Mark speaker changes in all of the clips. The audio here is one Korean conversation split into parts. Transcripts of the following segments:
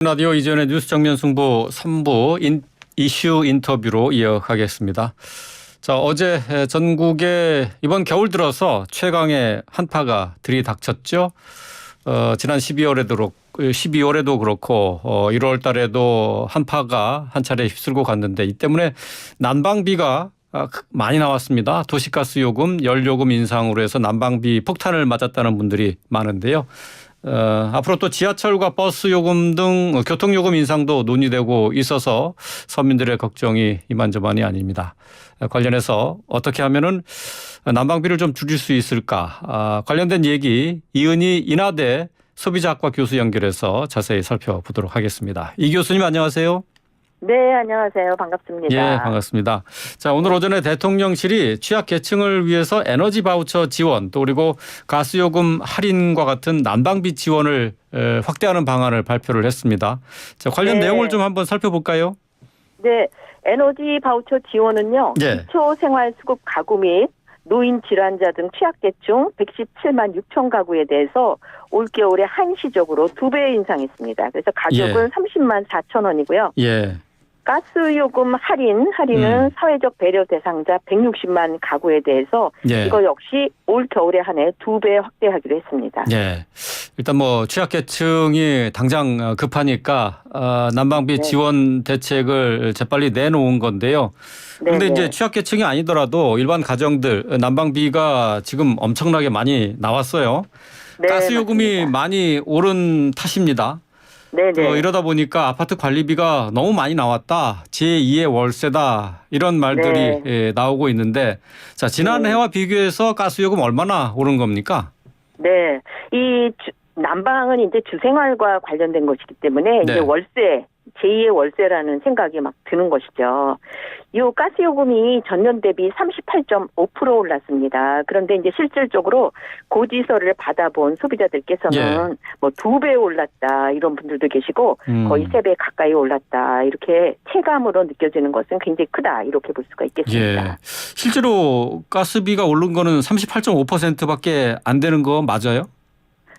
Speaker 1: 라디오 이전의 뉴스 정면 승부 3부 이슈 인터뷰로 이어가겠습니다. 자, 어제 전국에 이번 겨울 들어서 최강의 한파가 들이닥쳤죠. 지난 12월에도 그렇고 1월 달에도 한파가 한 차례 휩쓸고 갔는데 이 때문에 난방비가 많이 나왔습니다. 도시가스 요금, 연료금 인상으로 해서 난방비 폭탄을 맞았다는 분들이 많은데요. 앞으로 또 지하철과 버스 요금 등 교통요금 인상도 논의되고 있어서 서민들의 걱정이 이만저만이 아닙니다. 관련해서 어떻게 하면은 난방비를 좀 줄일 수 있을까? 관련된 얘기 이은희 인하대 소비자학과 교수 연결해서 자세히 살펴보도록 하겠습니다. 이 교수님 안녕하세요.
Speaker 2: 네, 안녕하세요. 반갑습니다.
Speaker 1: 예, 반갑습니다. 자, 오늘 오전에 대통령실이 취약계층을 위해서 에너지 바우처 지원 또 그리고 가스요금 할인과 같은 난방비 지원을 확대하는 방안을 발표를 했습니다. 자, 관련 내용을 좀 한번 살펴볼까요?
Speaker 2: 네, 에너지 바우처 지원은요. 기초생활수급 가구 및 노인 질환자 등 취약계층 117만 6천 가구에 대해서 올겨울에 한시적으로 2배 인상했습니다. 그래서 가격은 30만 4천 원이고요.
Speaker 1: 예.
Speaker 2: 가스요금 할인은 사회적 배려 대상자 160만 가구에 대해서 이거 역시 올 겨울에 한해 2배 확대하기로 했습니다.
Speaker 1: 예. 일단 뭐 취약계층이 당장 급하니까 난방비 지원 대책을 재빨리 내놓은 건데요. 그런데 이제 취약계층이 아니더라도 일반 가정들 난방비가 지금 엄청나게 많이 나왔어요.
Speaker 2: 네,
Speaker 1: 가스요금이
Speaker 2: 맞습니다.
Speaker 1: 많이 오른 탓입니다.
Speaker 2: 네네.
Speaker 1: 이러다 보니까 아파트 관리비가 너무 많이 나왔다. 제2의 월세다. 이런 말들이 나오고 있는데 자, 지난해와 비교해서 가스요금 얼마나 오른 겁니까?
Speaker 2: 네. 이 난방은 이제 주생활과 관련된 것이기 때문에 이제 월세, 제2의 월세라는 생각이 막 드는 것이죠. 이 가스요금이 전년 대비 38.5% 올랐습니다. 그런데 이제 실질적으로 고지서를 받아본 소비자들께서는 뭐 2배 올랐다 이런 분들도 계시고 거의 3배 가까이 올랐다 이렇게 체감으로 느껴지는 것은 굉장히 크다 이렇게 볼 수가 있겠습니다.
Speaker 1: 예. 실제로 가스비가 오른 거는 38.5%밖에 안 되는 거 맞아요?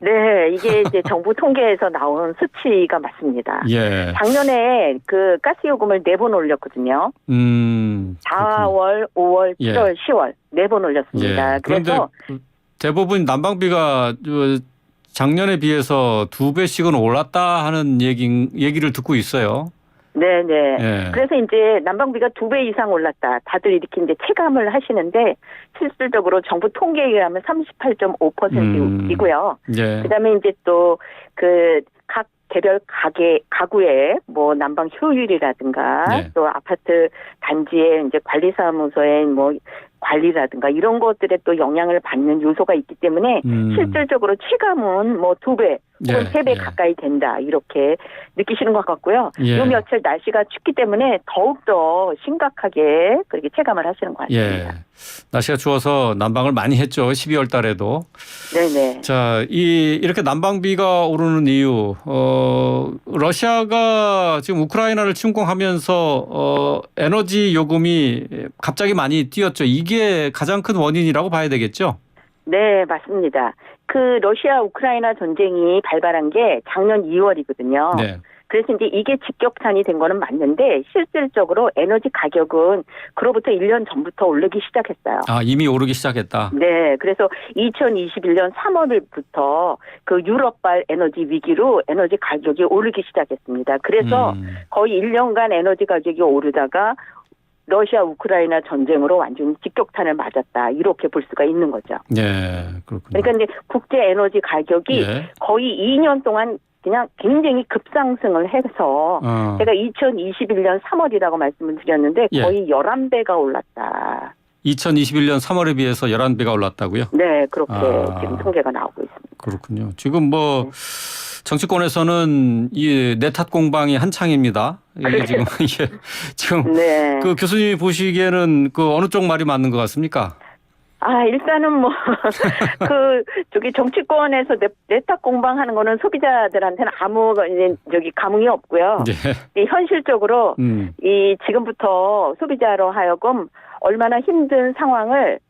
Speaker 2: 네, 이게 이제 정부 통계에서 나온 수치가 맞습니다.
Speaker 1: 예.
Speaker 2: 작년에 그 가스요금을 4번 올렸거든요. 4월, 5월, 7월, 10월 4번 올렸습니다.
Speaker 1: 그런데 대부분 난방비가 작년에 비해서 2배씩은 올랐다 하는 얘기를 듣고 있어요.
Speaker 2: 네네. 그래서 이제 난방비가 2배 이상 올랐다. 다들 이렇게 이제 체감을 하시는데 실질적으로 정부 통계에 의하면 38.5%이고요. 그다음에 이제 또 그 각 개별 가구의 뭐 난방 효율이라든가 또 아파트 단지의 이제 관리사무소의 뭐 관리라든가 이런 것들에 또 영향을 받는 요소가 있기 때문에 실질적으로 체감은 뭐 2배 혹은 3배 가까이 된다 이렇게 느끼시는 것 같고요. 요 며칠 날씨가 춥기 때문에 더욱더 심각하게 그렇게 체감을 하시는 것 같습니다.
Speaker 1: 날씨가 추워서 난방을 많이 했죠. 12월 달에도.
Speaker 2: 네네.
Speaker 1: 자, 이렇게 난방비가 오르는 이유, 러시아가 지금 우크라이나를 침공하면서 에너지 요금이 갑자기 많이 뛰었죠. 이게 가장 큰 원인이라고 봐야 되겠죠?
Speaker 2: 네, 맞습니다. 그 러시아 우크라이나 전쟁이 발발한 게 작년 2월이거든요. 그래서 이제 이게 직격탄이 된 거는 맞는데 실질적으로 에너지 가격은 그로부터 1년 전부터 오르기 시작했어요.
Speaker 1: 아, 이미 오르기 시작했다.
Speaker 2: 네, 그래서 2021년 3월부터 그 유럽발 에너지 위기로 에너지 가격이 오르기 시작했습니다. 그래서 거의 1년간 에너지 가격이 오르다가 러시아 우크라이나 전쟁으로 완전히 직격탄을 맞았다 이렇게 볼 수가 있는 거죠.
Speaker 1: 네, 그렇군요.
Speaker 2: 그러니까 이제 국제 에너지 가격이 거의 2년 동안 그냥 굉장히 급상승을 해서 제가 2021년 3월이라고 말씀을 드렸는데 거의 11배가 올랐다.
Speaker 1: 2021년 3월에 비해서 11배가 올랐다고요?
Speaker 2: 네, 그렇게 지금 통계가 나오고 있습니다.
Speaker 1: 그렇군요. 지금 뭐 정치권에서는 이 내탓 공방이 한창입니다. 이게 지금 그 교수님이 보시기에는 그 어느 쪽 말이 맞는 것 같습니까?
Speaker 2: 일단은 뭐, 저기 정치권에서 내탁 공방하는 거는 소비자들한테는 아무, 감흥이 없고요. 이 현실적으로, 지금부터 소비자로 하여금 얼마나 힘든 상황을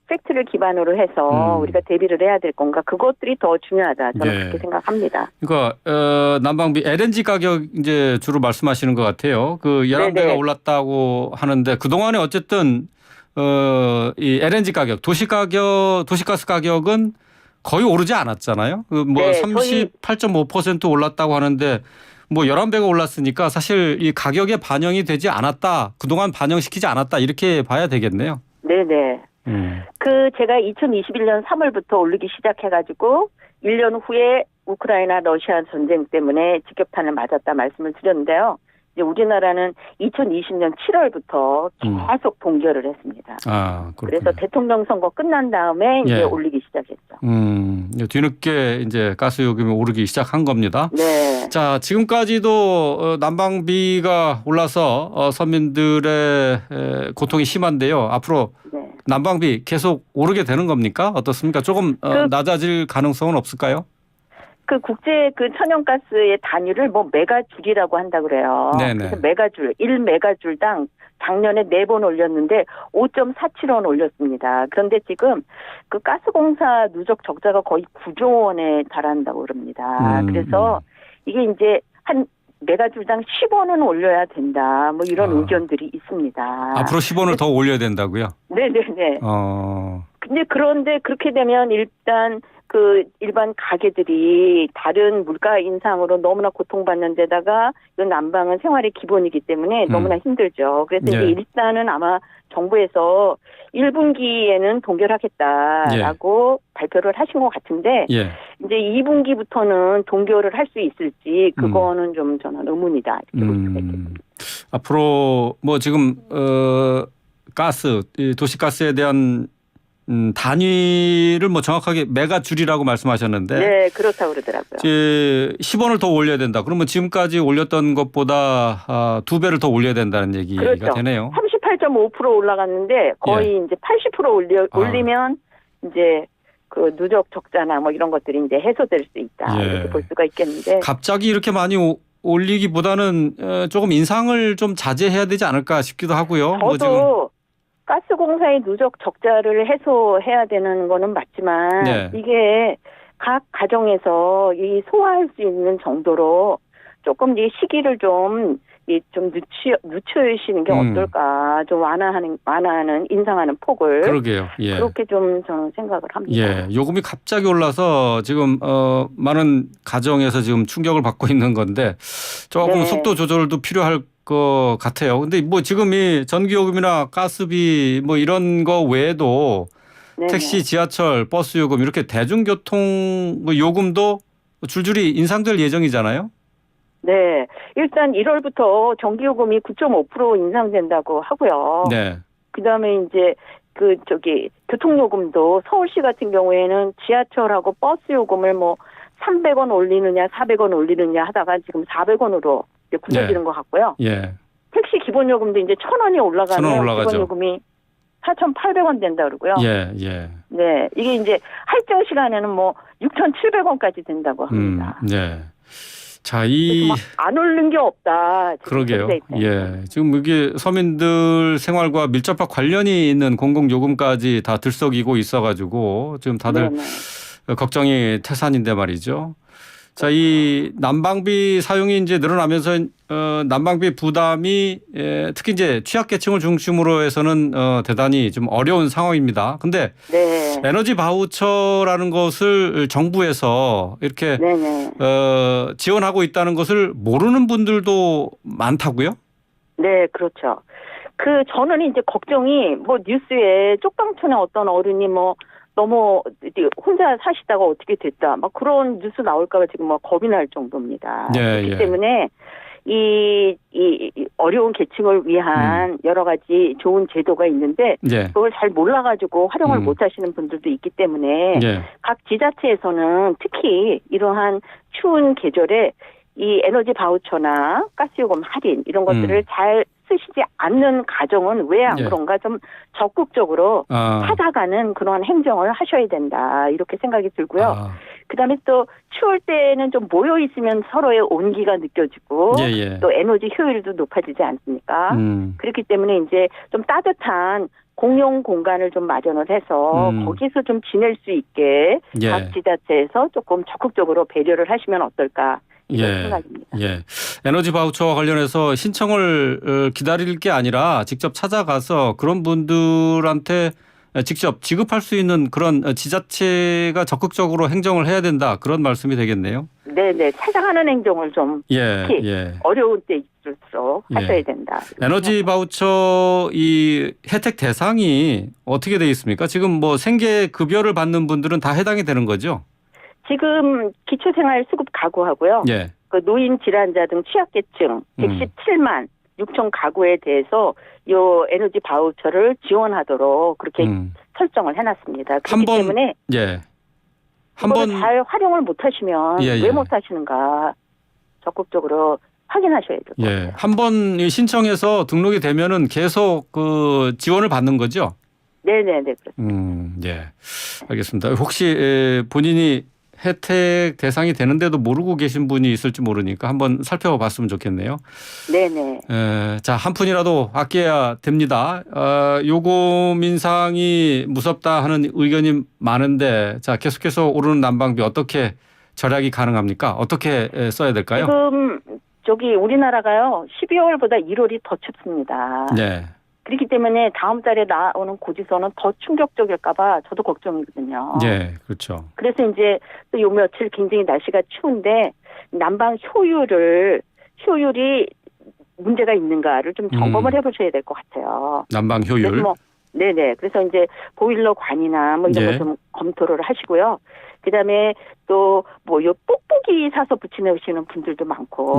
Speaker 2: 팩트를 기반으로 해서 우리가 대비를 해야 될 건가. 그것들이 더 중요하다. 저는 그렇게 생각합니다.
Speaker 1: 그러니까, 난방비 LNG 가격 이제 주로 말씀하시는 것 같아요. 그 11배가 올랐다고 하는데 그동안에 어쨌든 이 LNG 가격, 도시가스 가격은 거의 오르지 않았잖아요. 38.5% 올랐다고 하는데 11배가 올랐으니까 사실 이 가격에 반영이 되지 않았다. 그동안 반영시키지 않았다. 이렇게 봐야 되겠네요.
Speaker 2: 네네. 제가 2021년 3월부터 올리기 시작해가지고 1년 후에 우크라이나 러시아 전쟁 때문에 직격탄을 맞았다 말씀을 드렸는데요. 이제 우리나라는 2020년 7월부터 계속 동결을 했습니다. 그래서 대통령 선거 끝난 다음에 이제 올리기 시작했죠.
Speaker 1: 뒤늦게 이제 가스 요금이 오르기 시작한 겁니다.
Speaker 2: 네.
Speaker 1: 자, 지금까지도 난방비가 올라서 서민들의 고통이 심한데요. 앞으로 난방비 계속 오르게 되는 겁니까? 어떻습니까? 조금 낮아질 가능성은 없을까요?
Speaker 2: 국제 천연가스의 단위를 메가줄이라고 한다 그래요. 그래서 메가줄, 1메가줄당 작년에 4번 올렸는데 5.47원 올렸습니다. 그런데 지금 가스공사 누적 적자가 거의 9조 원에 달한다고 그럽니다. 그래서 이게 이제 한 메가줄당 10원은 올려야 된다. 이런 의견들이 있습니다.
Speaker 1: 앞으로 10원을 더 올려야 된다고요?
Speaker 2: 네네네. 그런데 그렇게 되면 일단 일반 가게들이 다른 물가 인상으로 너무나 고통받는 데다가 이건 난방은 생활의 기본이기 때문에 너무나 힘들죠. 그래서 이제 일단은 아마 정부에서 1분기에는 동결하겠다라고 발표를 하신 것 같은데 이제 2분기부터는 동결을 할 수 있을지 그거는 좀 저는 의문이다. 이렇게 볼 수가 있겠습니다.
Speaker 1: 앞으로 지금 가스, 도시가스에 대한 단위를 정확하게 메가줄이라고 말씀하셨는데. 네,
Speaker 2: 그렇다고 그러더라고요.
Speaker 1: 10원을 더 올려야 된다. 그러면 지금까지 올렸던 것보다 2배를 더 올려야 된다는 얘기가 되네요.
Speaker 2: 38.5% 올라갔는데 거의 이제 80% 올리면 이제 누적 적자나 이런 것들이 이제 해소될 수 있다. 이렇게 볼 수가 있겠는데.
Speaker 1: 갑자기 이렇게 많이 올리기보다는 조금 인상을 좀 자제해야 되지 않을까 싶기도 하고요.
Speaker 2: 저도 가스공사의 누적 적자를 해소해야 되는 거는 맞지만 이게 각 가정에서 소화할 수 있는 정도로 조금 이 시기를 좀 늦추시는 게 어떨까. 좀 완화하는 인상하는 폭을.
Speaker 1: 그러게요.
Speaker 2: 그렇게 좀 저는 생각을 합니다.
Speaker 1: 요금이 갑자기 올라서 지금 많은 가정에서 지금 충격을 받고 있는 건데 조금 속도 조절도 필요할 것 같아요. 근데 지금 이 전기요금이나 가스비 이런 거 외에도 택시, 지하철, 버스 요금 이렇게 대중교통 요금도 줄줄이 인상될 예정이잖아요.
Speaker 2: 네. 일단 1월부터 전기요금이 9.5% 인상된다고 하고요. 그다음에 이제 교통요금도 서울시 같은 경우에는 지하철하고 버스 요금을 300원 올리느냐 400원 올리느냐 하다가 지금 400원으로 굳어지는 것 같고요. 택시 기본요금도 이제 1,000원이 올라가면 기본요금이 4,800원 된다 그러고요. 네, 이게 이제 할증 시간에는 6,700원까지 된다고 합니다.
Speaker 1: 자,
Speaker 2: 안 오른 게 없다.
Speaker 1: 그러게요. 지금 이게 서민들 생활과 밀접한 관련이 있는 공공요금까지 다 들썩이고 있어가지고 지금 다들 걱정이 태산인데 말이죠. 자, 이 난방비 사용이 이제 늘어나면서 난방비 부담이 특히 이제 취약계층을 중심으로 해서는 대단히 좀 어려운 상황입니다. 근데 에너지 바우처라는 것을 정부에서 이렇게 지원하고 있다는 것을 모르는 분들도 많다고요? 네,
Speaker 2: 그렇죠. 저는 이제 걱정이 뉴스에 쪽방촌의 어떤 어른이 너무 혼자 사시다가 어떻게 됐다. 그런 뉴스 나올까봐 지금 겁이 날 정도입니다. 그렇기 때문에 이 어려운 계층을 위한 여러 가지 좋은 제도가 있는데 그걸 잘 몰라가지고 활용을 못 하시는 분들도 있기 때문에 각 지자체에서는 특히 이러한 추운 계절에 이 에너지 바우처나 가스요금 할인 이런 것들을 잘 쓰시지 않는 가정은 왜 안
Speaker 1: 예.
Speaker 2: 그런가 좀 적극적으로
Speaker 1: 아.
Speaker 2: 찾아가는 그런 행정을 하셔야 된다 이렇게 생각이 들고요.
Speaker 1: 아.
Speaker 2: 그다음에 또 추울 때는 좀 모여 있으면 서로의 온기가 느껴지고
Speaker 1: 예.
Speaker 2: 또 에너지 효율도 높아지지 않습니까? 그렇기 때문에 이제 좀 따뜻한 공용 공간을 좀 마련을 해서 거기서 좀 지낼 수 있게
Speaker 1: 예.
Speaker 2: 각 지자체에서 조금 적극적으로 배려를 하시면 어떨까 이런 생각입니다.
Speaker 1: 예. 에너지 바우처와 관련해서 신청을 기다릴 게 아니라 직접 찾아가서 그런 분들한테 직접 지급할 수 있는 그런 지자체가 적극적으로 행정을 해야 된다. 그런 말씀이 되겠네요.
Speaker 2: 네네. 찾아가는 행정을 좀 특히 어려운 때일수록 하셔야 된다.
Speaker 1: 에너지 바우처 이 혜택 대상이 어떻게 되어 있습니까? 지금 뭐 생계 급여를 받는 분들은 다 해당이 되는 거죠?
Speaker 2: 지금 기초생활수급 가구하고요.
Speaker 1: 예.
Speaker 2: 그 노인 질환자 등 취약계층 117만 6천 가구에 대해서 요 에너지 바우처를 지원하도록 그렇게 설정을 해놨습니다. 그렇기 때문에 한번 잘 활용을 못하시면 왜 못하시는가 적극적으로 확인하셔야 될 것 같아요.
Speaker 1: 한번 신청해서 등록이 되면은 계속 그 지원을 받는 거죠?
Speaker 2: 네네네. 그렇습니다.
Speaker 1: 예. 알겠습니다. 혹시 본인이 혜택 대상이 되는데도 모르고 계신 분이 있을지 모르니까 한번 살펴봤으면 좋겠네요.
Speaker 2: 네네.
Speaker 1: 자, 한 푼이라도 아껴야 됩니다. 요금 인상이 무섭다 하는 의견이 많은데 자, 계속해서 오르는 난방비 어떻게 절약이 가능합니까? 어떻게 써야 될까요?
Speaker 2: 지금 우리나라가요 12월보다 1월이 더 춥습니다.
Speaker 1: 네.
Speaker 2: 그렇기 때문에 다음 달에 나오는 고지서는 더 충격적일까 봐 저도 걱정이거든요.
Speaker 1: 네, 그렇죠.
Speaker 2: 그래서 이제 또 요 며칠 굉장히 날씨가 추운데 난방 효율이 문제가 있는가를 좀 점검을 해보셔야 될 것 같아요.
Speaker 1: 난방 효율.
Speaker 2: 네네. 그래서 이제 보일러관이나 뭐 이런 거 좀 검토를 하시고요. 그다음에 또 뭐 요 뽁뽁이 사서 붙이시는 분들도 많고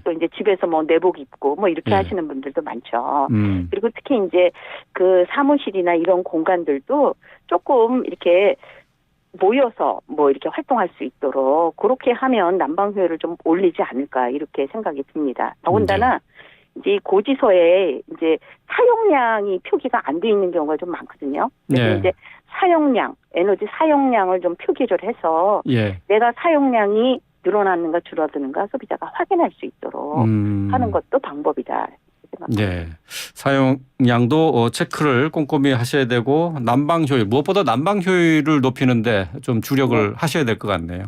Speaker 2: 또 이제 집에서 뭐 내복 입고 뭐 이렇게 하시는 분들도 많죠. 그리고 특히 이제 그 사무실이나 이런 공간들도 조금 이렇게 모여서 뭐 이렇게 활동할 수 있도록 그렇게 하면 난방 효율을 좀 올리지 않을까 이렇게 생각이 듭니다. 더군다나 이제 고지서에 이제 사용량이 표기가 안 돼 있는 경우가 좀 많거든요. 그래서 이제 에너지 사용량을 좀 표기를 해서 내가 사용량이 늘어나는가 줄어드는가 소비자가 확인할 수 있도록 하는 것도 방법이다.
Speaker 1: 네, 사용량도 체크를 꼼꼼히 하셔야 되고 난방 효율 무엇보다 난방 효율을 높이는데 좀 주력을 하셔야 될 것 같네요.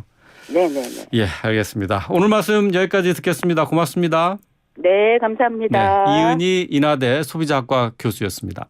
Speaker 2: 네네네.
Speaker 1: 예, 알겠습니다. 오늘 말씀 여기까지 듣겠습니다. 고맙습니다.
Speaker 2: 네, 감사합니다.
Speaker 1: 이은희 인하대 소비자학과 교수였습니다.